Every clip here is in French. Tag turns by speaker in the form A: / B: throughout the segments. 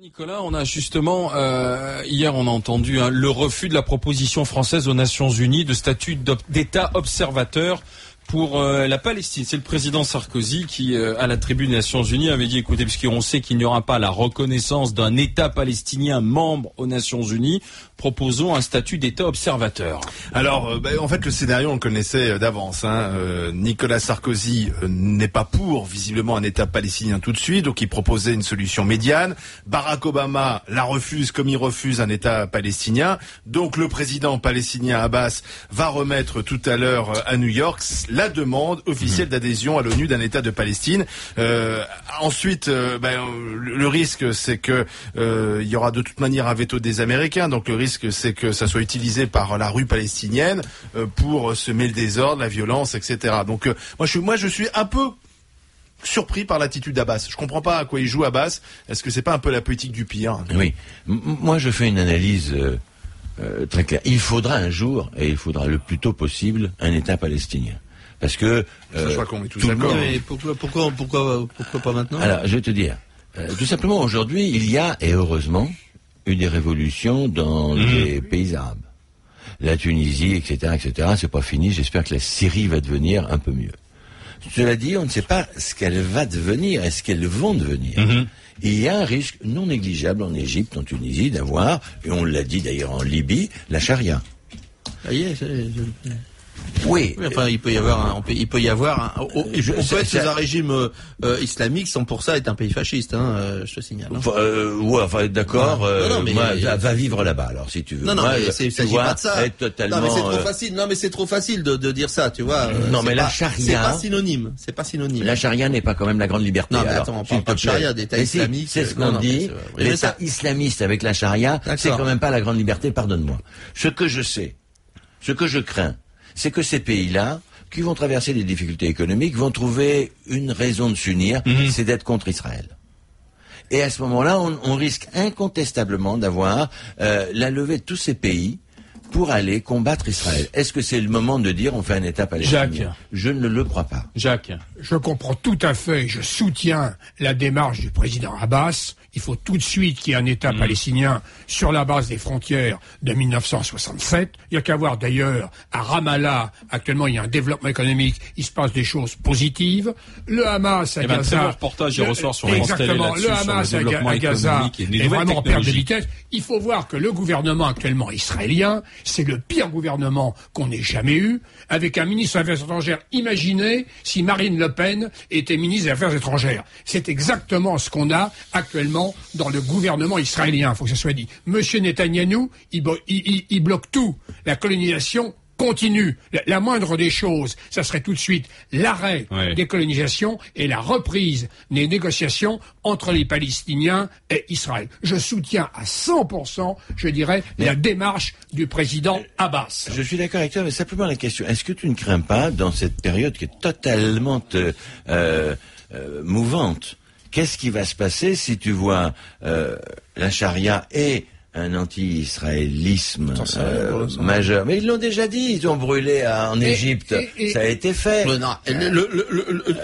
A: Nicolas, on a justement, hier on a entendu le refus de la proposition française aux Nations Unies de statut d'État observateur pour la Palestine. C'est le président Sarkozy qui, à la tribune des Nations Unies, avait dit, écoutez, puisqu'on sait qu'il n'y aura pas la reconnaissance d'un État palestinien membre aux Nations Unies, proposons un statut d'État observateur.
B: Alors, en fait, le scénario, on le connaissait d'avance. Nicolas Sarkozy n'est pas pour, visiblement, un État palestinien tout de suite, donc il proposait une solution médiane. Barack Obama la refuse, comme il refuse un État palestinien. Donc, le président palestinien Abbas va remettre tout à l'heure à New York la demande officielle d'adhésion à l'ONU d'un État de Palestine. Ensuite, le risque, c'est que il y aura de toute manière un veto des Américains. Donc, le risque, c'est que ça soit utilisé par la rue palestinienne pour semer le désordre, la violence, etc. Donc, moi, je suis un peu surpris par l'attitude d'Abbas. Je comprends pas à quoi il joue Abbas. Est-ce que c'est pas un peu la politique du pire?
C: Oui. Moi, je fais une analyse très claire. Il faudra un jour, et il faudra le plus tôt possible, un État palestinien. Parce que
B: je crois qu'on est tous d'accord.
D: Mais pourquoi pas maintenant?
C: Alors, je vais te dire, tout simplement aujourd'hui, il y a, et heureusement, eu des révolutions dans les pays arabes. La Tunisie, etc., c'est pas fini. J'espère que la Syrie va devenir un peu mieux. Cela dit, on ne sait pas ce qu'elle va devenir et ce qu'elles vont devenir. Et il y a un risque non négligeable en Égypte, en Tunisie, d'avoir, et on l'a dit d'ailleurs en Libye, la charia.
D: Ça y est,
C: Oui.
D: Enfin, il peut y avoir on peut être sous un régime islamique sans pour ça être un pays fasciste, je te signale.
C: D'accord.
D: Mais
C: va vivre là-bas, alors, si tu veux.
D: Non, mais il s'agit pas de ça.
C: Totalement,
D: non, mais c'est trop facile. Non, mais c'est trop facile de dire ça, tu vois.
C: Non, mais la charia.
D: C'est pas synonyme.
C: La charia n'est pas quand même la grande liberté.
D: Non, mais attends, on parle pas de charia, d'État islamique.
C: C'est ce qu'on dit. L'État islamiste avec la charia, c'est quand même pas la grande liberté, pardonne-moi. Ce que je crains, c'est que ces pays-là, qui vont traverser des difficultés économiques, vont trouver une raison de s'unir, c'est d'être contre Israël. Et à ce moment-là, on risque incontestablement d'avoir la levée de tous ces pays pour aller combattre Israël. Est-ce que c'est le moment de dire on fait un État palestinien?
A: Jacques.
C: Je ne le crois pas.
A: Jacques.
E: Je comprends tout à fait, je soutiens la démarche du président Abbas. Il faut tout de suite qu'il y ait un État palestinien sur la base des frontières de 1967. Il n'y a qu'à voir d'ailleurs à Ramallah, actuellement il y a un développement économique, il se passe des choses positives. Le Hamas à Gaza...
A: très bon reportage hier au soir sur France Télé là-dessus,
E: le Hamas à Gaza est vraiment en perte de vitesse. Il faut voir que le gouvernement actuellement israélien, c'est le pire gouvernement qu'on ait jamais eu, avec un ministre des Affaires étrangères. Imaginez si Marine Le Pen était ministre des Affaires étrangères. C'est exactement ce qu'on a actuellement dans le gouvernement israélien, il faut que ça soit dit. Monsieur Netanyahou, il bloque tout. La colonisation continue. La moindre des choses, ça serait tout de suite l'arrêt des colonisations et la reprise des négociations entre les Palestiniens et Israël. Je soutiens à 100%, je dirais, la démarche du président Abbas.
C: Je suis d'accord avec toi, mais simplement la question, est-ce que tu ne crains pas, dans cette période qui est totalement mouvante, qu'est-ce qui va se passer si tu vois la charia et un anti-israélisme majeur? Mais ils l'ont déjà dit, ils ont brûlé en Égypte, ça a été fait.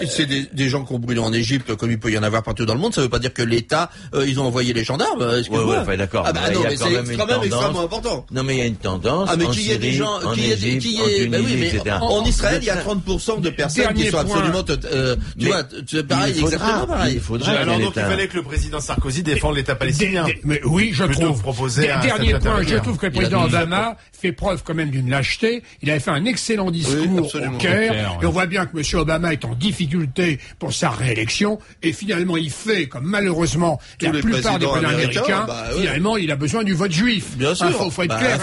D: C'est des gens qui ont brûlé en Égypte, comme il peut y en avoir partout dans le monde. Ça veut pas dire que l'État, ils ont envoyé les gendarmes.
C: Ouais, d'accord.
D: Ah bah non, mais c'est quand même extrêmement important.
C: Non, mais il y a une tendance.
D: Ah, mais
C: en
D: qu'il y ait des
C: Syrie,
D: gens,
C: en Égypte, en Tunisie, etc.
D: En Israël, il y a 30% de personnes qui sont absolument, tu vois, pareil, exactement pareil.
B: Alors donc il fallait que le président Sarkozy défende l'État palestinien.
E: Mais oui, je trouve. Dernier point, je trouve que le président Obama fait preuve quand même d'une lâcheté. Il avait fait un excellent discours au Caire, et on voit bien que M. Obama est en difficulté pour sa réélection, et finalement il fait, comme malheureusement la plupart des présidents américains, finalement il a besoin du vote juif.
D: Bien sûr.
E: Il faut être clair.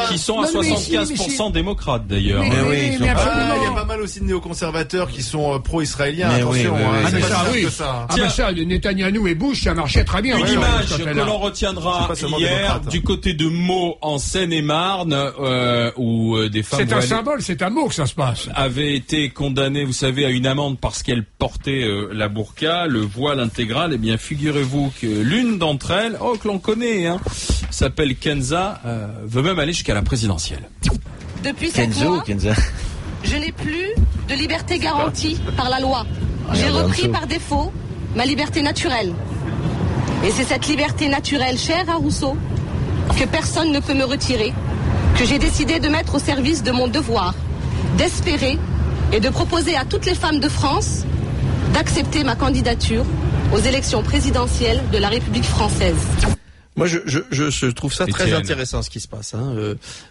A: Qui sont à 75% démocrates d'ailleurs.
E: Mais oui,
B: il y a pas mal aussi de néoconservateurs qui sont pro-israéliens. Attention,
E: Netanyahou et Bush, ça marchait très bien.
A: Une image que l'on retiendra hier du côté de Meaux en Seine-et-Marne où des femmes...
E: C'est un symbole, c'est à Meaux que ça se passe.
A: ...avaient été condamnées, vous savez, à une amende parce qu'elles portaient la burqa, le voile intégral. Eh bien, figurez-vous que l'une d'entre elles, que l'on connaît, s'appelle Kenza, veut même aller jusqu'à la présidentielle.
F: Depuis 7 mois, je n'ai plus de liberté garantie par la loi. J'ai repris par défaut ma liberté naturelle. Et c'est cette liberté naturelle chère à Rousseau que personne ne peut me retirer, que j'ai décidé de mettre au service de mon devoir, d'espérer et de proposer à toutes les femmes de France d'accepter ma candidature aux élections présidentielles de la République française.
D: Moi, je trouve ça très intéressant ce qui se passe.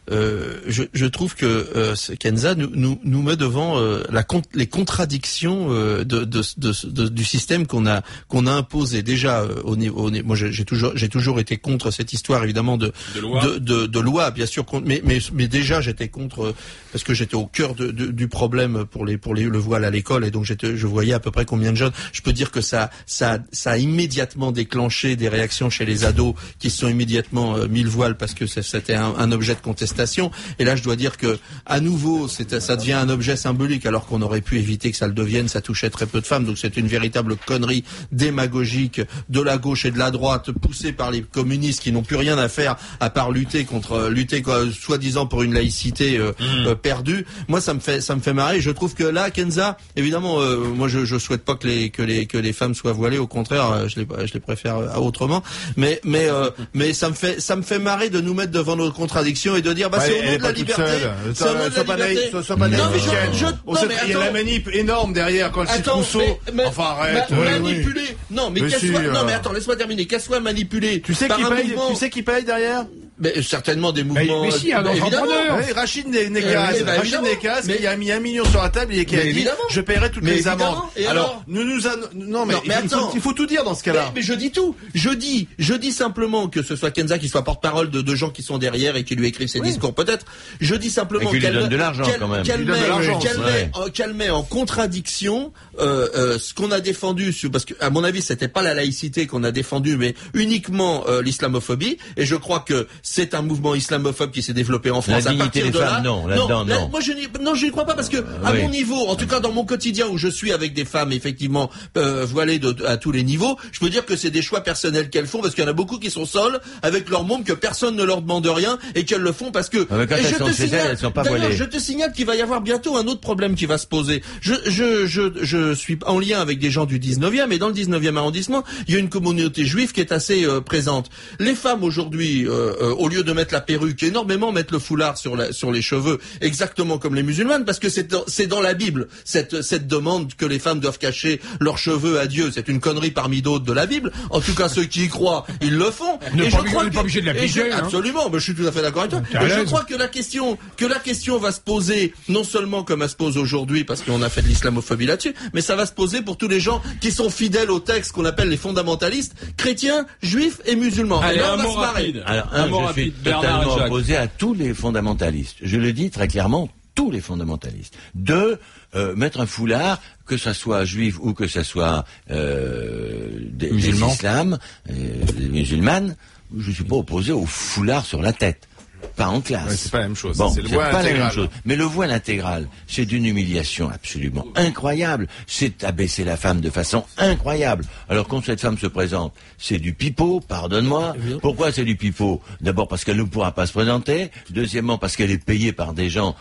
D: Je trouve que Kenza nous met devant les contradictions du système qu'on a imposé déjà au niveau. Moi, j'ai toujours été contre cette histoire évidemment de loi, bien sûr. Mais déjà, j'étais contre parce que j'étais au cœur du problème pour le voile à l'école et donc je voyais à peu près combien de jeunes. Je peux dire que ça a immédiatement déclenché des réactions chez les ados qui se sont immédiatement mis le voile parce que c'était un objet de contestation. Et là, je dois dire que à nouveau, ça devient un objet symbolique alors qu'on aurait pu éviter que ça le devienne. Ça touchait très peu de femmes, donc c'est une véritable connerie démagogique de la gauche et de la droite, poussée par les communistes qui n'ont plus rien à faire à part lutter soi-disant pour une laïcité perdue. Moi, ça me fait marrer. Je trouve que là, Kenza, évidemment, moi, je souhaite pas que les femmes soient voilées. Au contraire, je les préfère autrement. Mais ça me fait marrer de nous mettre devant nos contradictions et de dire c'est au nom de la liberté. C'est au nom de la liberté.
B: Il y a la manip énorme derrière quand c'est Rousseau. Enfin arrête.
D: Manipuler. Non mais attends, laisse-moi terminer. Qu'elle soit manipulée.
B: Tu sais qui paye derrière?
D: Mais certainement des mouvements.
E: Mais si, un entrepreneur.
B: Oui, Rachid Nekaz, qui a mis 1 million sur la table et qui a dit je paierai toutes les amendes. Alors il faut tout dire dans ce cas-là.
D: Mais je dis tout. Je dis simplement que ce soit Kenza qui soit porte-parole de gens qui sont derrière et qui lui écrivent ses discours peut-être. Je dis simplement
C: qu'elle donne de l'argent quand même.
D: Qu'elle met en contradiction ce qu'on a défendu parce que à mon avis c'était pas la laïcité qu'on a défendu mais uniquement l'islamophobie et je crois que c'est un mouvement islamophobe qui s'est développé en France.
C: La dignité des femmes, non.
D: Moi, je n'y crois pas parce que, à mon niveau, en tout cas dans mon quotidien où je suis avec des femmes effectivement voilées à tous les niveaux, je peux dire que c'est des choix personnels qu'elles font parce qu'il y en a beaucoup qui sont seules avec leur môme que personne ne leur demande rien et qu'elles le font parce que.
C: Elles sont pas voilées.
D: Je te signale qu'il va y avoir bientôt un autre problème qui va se poser. Je suis en lien avec des gens du 19e et dans le 19e arrondissement, il y a une communauté juive qui est assez présente. Les femmes aujourd'hui au lieu de mettre la perruque, énormément mettre le foulard sur les cheveux, exactement comme les musulmanes, parce que c'est dans la Bible, cette demande que les femmes doivent cacher leurs cheveux à Dieu. C'est une connerie parmi d'autres de la Bible. En tout cas, ceux qui y croient, ils le font.
E: On n'est pas obligé de l'appliquer.
D: Absolument, je suis tout à fait d'accord avec toi. Et je crois que la question va se poser, non seulement comme elle se pose aujourd'hui, parce qu'on a fait de l'islamophobie là-dessus, mais ça va se poser pour tous les gens qui sont fidèles au texte qu'on appelle les fondamentalistes, chrétiens, juifs et musulmans.
A: Allez,
D: et là,
A: un mot rapide.
C: Je suis totalement opposé à tous les fondamentalistes. Je le dis très clairement, tous les fondamentalistes. Mettre un foulard, que ça soit juif ou que ça soit des musulmanes, je suis pas opposé au foulard sur la tête. Pas en classe.
B: Ouais, c'est pas la même chose.
C: Bon,
B: c'est le voile
C: pas la
B: intégral.
C: même chose. Mais le voile intégral, c'est d'une humiliation absolument incroyable. C'est abaisser la femme de façon incroyable. Alors quand cette femme se présente, c'est du pipeau, pardonne-moi. Pourquoi c'est du pipeau? D'abord parce qu'elle ne pourra pas se présenter. Deuxièmement parce qu'elle est payée par des gens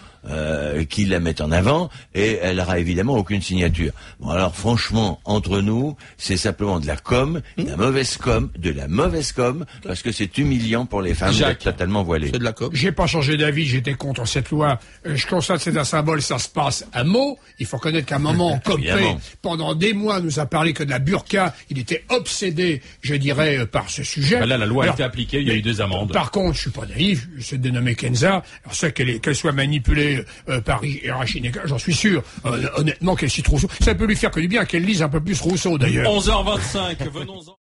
C: qui la mettent en avant. Et elle n'aura évidemment aucune signature. Bon alors franchement, entre nous, c'est simplement de la com, de la mauvaise com, parce que c'est humiliant pour les femmes d'être totalement voilées.
D: C'est de la com.
E: J'ai pas changé d'avis, j'étais contre cette loi. Je constate que c'est un symbole, ça se passe à mots. Il faut reconnaître qu'à un moment, Copé, pendant des mois, nous a parlé que de la burqa. Il était obsédé, je dirais, par ce sujet.
A: Là, la loi a été appliquée, il y a eu 2 amendes.
E: Par contre, je suis pas naïf, je sais dénommer Kenza. Alors ça, qu'elle soit manipulée par Rachid Nekaz, j'en suis sûr. Honnêtement, qu'elle cite Rousseau. Ça peut lui faire que du bien, qu'elle lise un peu plus Rousseau, d'ailleurs.
A: 11h25, venons-en.